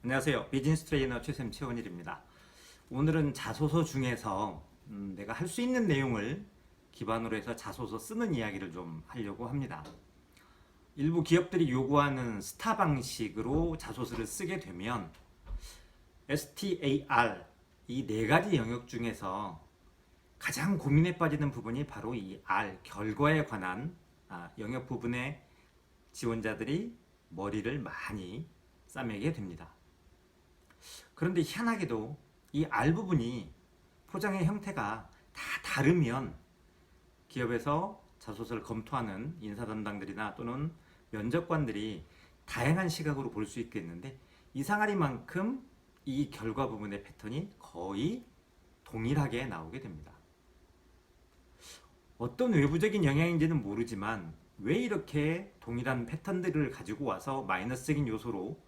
안녕하세요. 비즈니스 트레이너 최샘 최원일입니다. 오늘은 자소서 중에서 내가 할 수 있는 내용을 기반으로 해서 자소서 쓰는 이야기를 좀 하려고 합니다. 일부 기업들이 요구하는 스타 방식으로 자소서를 쓰게 되면 STAR 이 네 가지 영역 중에서 가장 고민에 빠지는 부분이 바로 이 R, 결과에 관한 영역 부분에 지원자들이 머리를 많이 싸매게 됩니다. 그런데 희한하게도 이 R 부분이 포장의 형태가 다 다르면 기업에서 자소서를 검토하는 인사 담당들이나 또는 면접관들이 다양한 시각으로 볼 수 있겠는데 이상하리만큼 이 결과 부분의 패턴이 거의 동일하게 나오게 됩니다. 어떤 외부적인 영향인지는 모르지만 왜 이렇게 동일한 패턴들을 가지고 와서 마이너스적인 요소로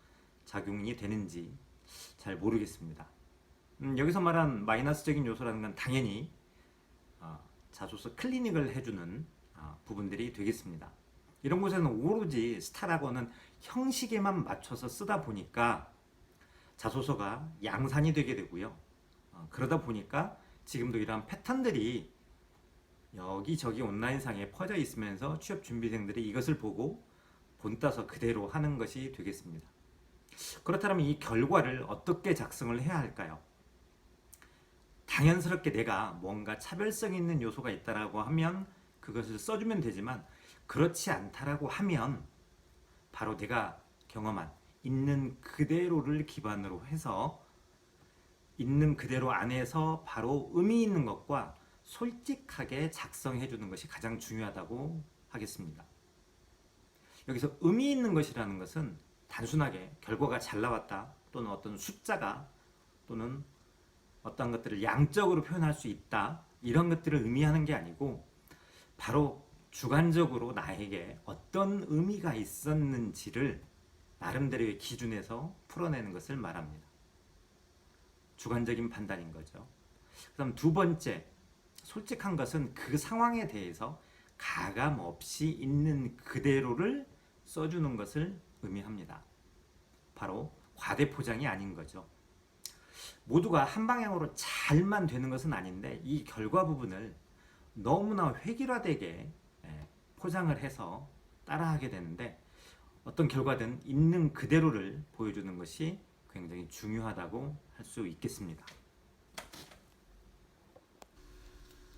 작용이 되는지 잘 모르겠습니다. 여기서 말한 마이너스적인 요소라는 건 당연히 자소서 클리닉을 해주는 부분들이 되겠습니다. 이런 곳에는 오로지 스타라고는 형식에만 맞춰서 쓰다 보니까 자소서가 양산이 되게 되고요. 그러다 보니까 지금도 이러한 패턴들이 여기저기 온라인상에 퍼져 있으면서 취업 준비생들이 이것을 보고 본따서 그대로 하는 것이 되겠습니다. 그렇다면 이 결과를 어떻게 작성을 해야 할까요? 당연스럽게 내가 뭔가 차별성 있는 요소가 있다라고 하면 그것을 써주면 되지만 그렇지 않다라고 하면 바로 내가 경험한 있는 그대로를 기반으로 해서 있는 그대로 안에서 바로 의미 있는 것과 솔직하게 작성해 주는 것이 가장 중요하다고 하겠습니다. 여기서 의미 있는 것이라는 것은 단순하게 결과가 잘 나왔다 또는 어떤 숫자가 또는 어떤 것들을 양적으로 표현할 수 있다 이런 것들을 의미하는 게 아니고 바로 주관적으로 나에게 어떤 의미가 있었는지를 나름대로의 기준에서 풀어내는 것을 말합니다. 주관적인 판단인 거죠. 그다음 두 번째, 솔직한 것은 그 상황에 대해서 가감 없이 있는 그대로를 써주는 것을 의미합니다. 바로 과대 포장이 아닌 거죠. 모두가 한 방향으로 잘만 되는 것은 아닌데 이 결과 부분을 너무나 획일화되게 포장을 해서 따라하게 되는데 어떤 결과든 있는 그대로를 보여주는 것이 굉장히 중요하다고 할 수 있겠습니다.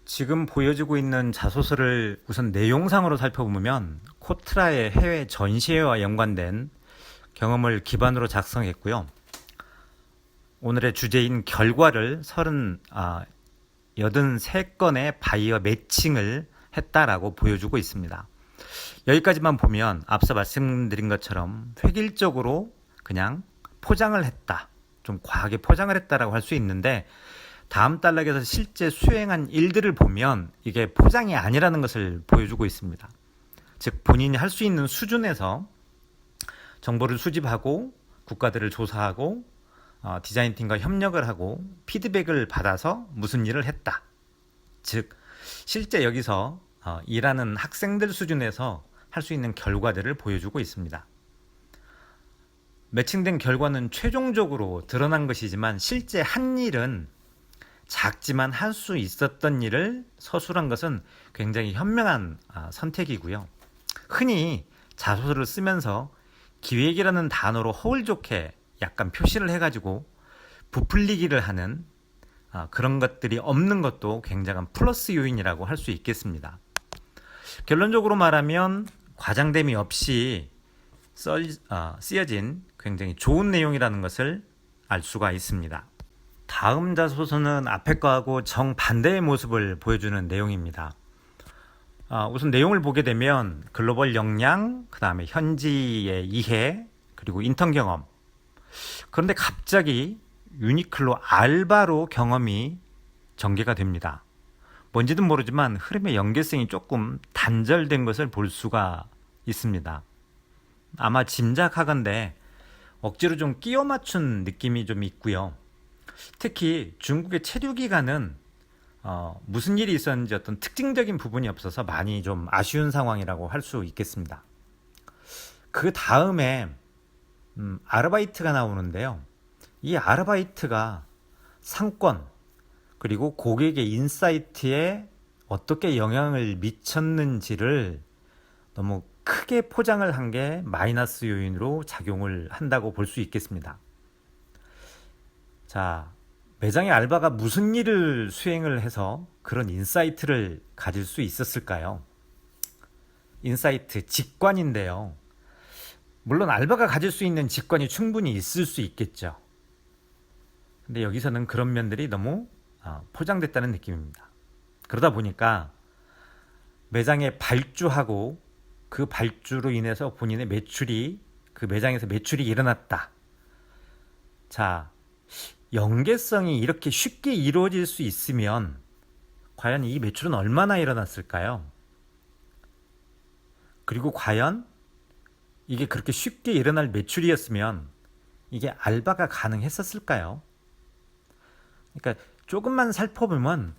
지금 보여지고 있는 자소서를 우선 내용상으로 살펴보면 코트라의 해외 전시회와 연관된 경험을 기반으로 작성했고요. 오늘의 주제인 결과를 83건의 바이어 매칭을 했다라고 보여주고 있습니다. 여기까지만 보면 앞서 말씀드린 것처럼 획일적으로 그냥 포장을 했다. 좀 과하게 포장을 했다라고 할 수 있는데 다음 단락에서 실제 수행한 일들을 보면 이게 포장이 아니라는 것을 보여주고 있습니다. 즉 본인이 할 수 있는 수준에서 정보를 수집하고 국가들을 조사하고 디자인팀과 협력을 하고 피드백을 받아서 무슨 일을 했다. 즉 실제 여기서 일하는 학생들 수준에서 할 수 있는 결과들을 보여주고 있습니다. 매칭된 결과는 최종적으로 드러난 것이지만 실제 한 일은 작지만 할 수 있었던 일을 서술한 것은 굉장히 현명한 선택이고요. 흔히 자소서를 쓰면서 기획이라는 단어로 허울 좋게 약간 표시를 해가지고 부풀리기를 하는 그런 것들이 없는 것도 굉장한 플러스 요인이라고 할 수 있겠습니다. 결론적으로 말하면 과장됨이 없이 쓰여진 굉장히 좋은 내용이라는 것을 알 수가 있습니다. 다음 자소서는 앞에 거하고 정반대의 모습을 보여주는 내용입니다. 우선 내용을 보게 되면 글로벌 역량, 그 다음에 현지의 이해, 그리고 인턴 경험. 그런데 갑자기 유니클로 알바로 경험이 전개가 됩니다. 뭔지는 모르지만 흐름의 연계성이 조금 단절된 것을 볼 수가 있습니다. 아마 짐작하건대 억지로 좀 끼워 맞춘 느낌이 좀 있고요. 특히 중국의 체류 기간은 무슨 일이 있었는지 어떤 특징적인 부분이 없어서 많이 좀 아쉬운 상황이라고 할 수 있겠습니다. 그 다음에 아르바이트가 나오는데요. 이 아르바이트가 상권 그리고 고객의 인사이트에 어떻게 영향을 미쳤는지를 너무 크게 포장을 한 게 마이너스 요인으로 작용을 한다고 볼 수 있겠습니다. 자, 매장의 알바가 무슨 일을 수행을 해서 그런 인사이트를 가질 수 있었을까요? 인사이트, 직관인데요. 물론 알바가 가질 수 있는 직관이 충분히 있을 수 있겠죠. 근데 여기서는 그런 면들이 너무 포장됐다는 느낌입니다. 그러다 보니까 매장에 발주하고 그 발주로 인해서 본인의 매출이, 그 매장에서 매출이 일어났다. 자, 연계성이 이렇게 쉽게 이루어질 수 있으면 과연 이 매출은 얼마나 일어났을까요? 그리고 과연 이게 그렇게 쉽게 일어날 매출이었으면 이게 알바가 가능했었을까요? 그러니까 조금만 살펴보면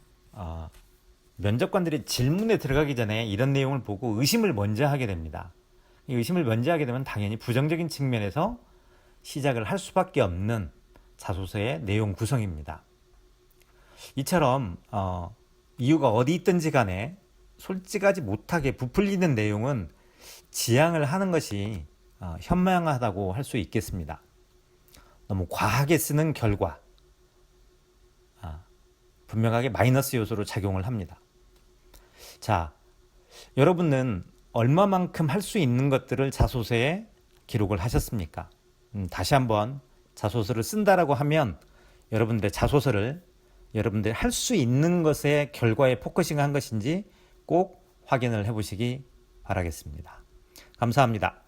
면접관들이 질문에 들어가기 전에 이런 내용을 보고 의심을 먼저 하게 됩니다. 이 의심을 먼저 하게 되면 당연히 부정적인 측면에서 시작을 할 수밖에 없는 자소서의 내용 구성입니다. 이처럼 이유가 어디 있든지 간에 솔직하지 못하게 부풀리는 내용은 지양을 하는 것이 현명하다고 할 수 있겠습니다. 너무 과하게 쓰는 결과 분명하게 마이너스 요소로 작용을 합니다. 자, 여러분은 얼마만큼 할 수 있는 것들을 자소서에 기록을 하셨습니까? 다시 한번 자소서를 쓴다라고 하면 여러분들의 자소서를 여러분들이 할 수 있는 것의 결과에 포커싱한 것인지 꼭 확인을 해보시기 바라겠습니다. 감사합니다.